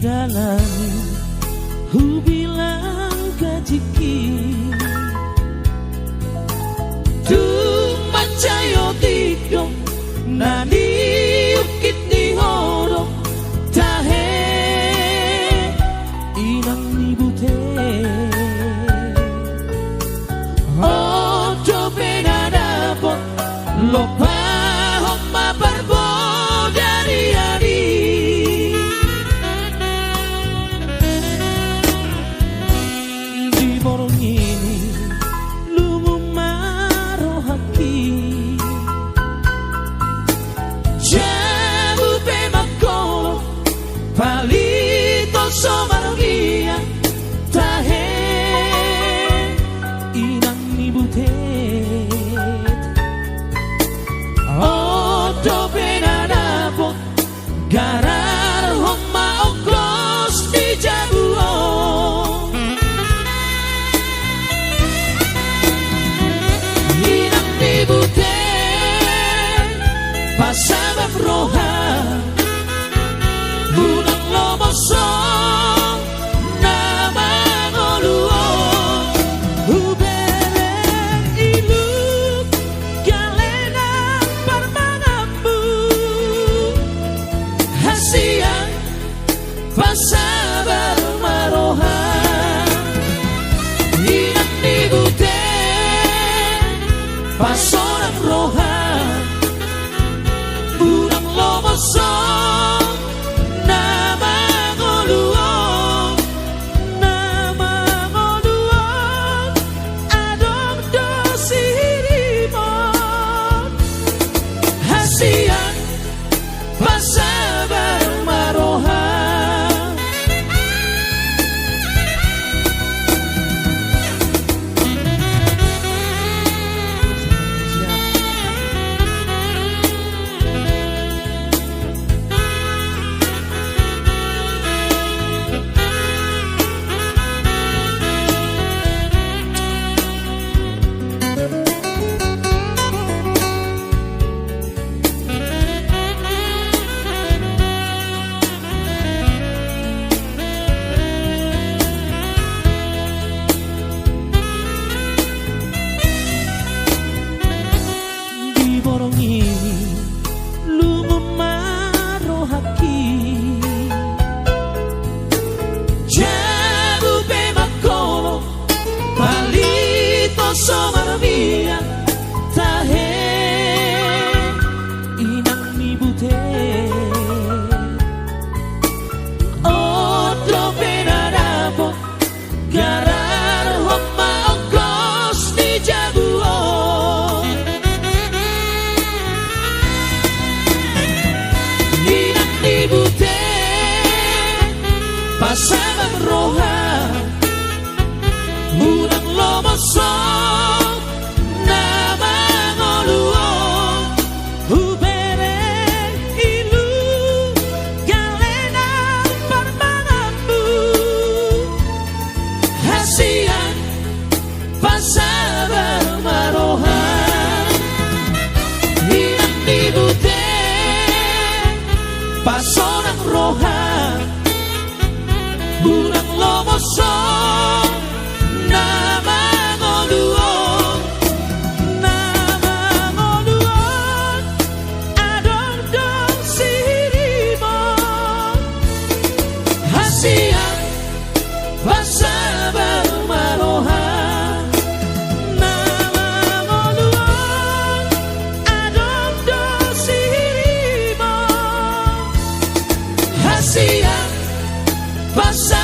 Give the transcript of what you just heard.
dalani hubilang gajiki tu macayo tido nani ukit ni horo tahe inang ni bute ojo benadapot lopa homa barbo dari hari di borong ini lungu maro hati jabu pemakolo palito somarogia tahe inang ni butet odo benadapot garar homa oklos di jabuo inang ni butet pasabab roha bulang lomosong nama ngoluo hubereng iluk galena parmangambu hasian pasabar maroha inang ni butet pasorak roha bulang lomosong nama ngoluo adong dosirimon hasian pasabar maroha somarovia tahe inang ni butet odo benadapot garar homa oklos di jabuo inang ni butet pasabab roha bulang lomosong nama ngoluo hubereng ilu galena parmangambu hasian pasabar maroha inang ni butet pasorak roha bulang lomosong nama ngoluo adong dosirimon hasian pasabar maroha nama ngoluo adong dosirimon hasian pasabar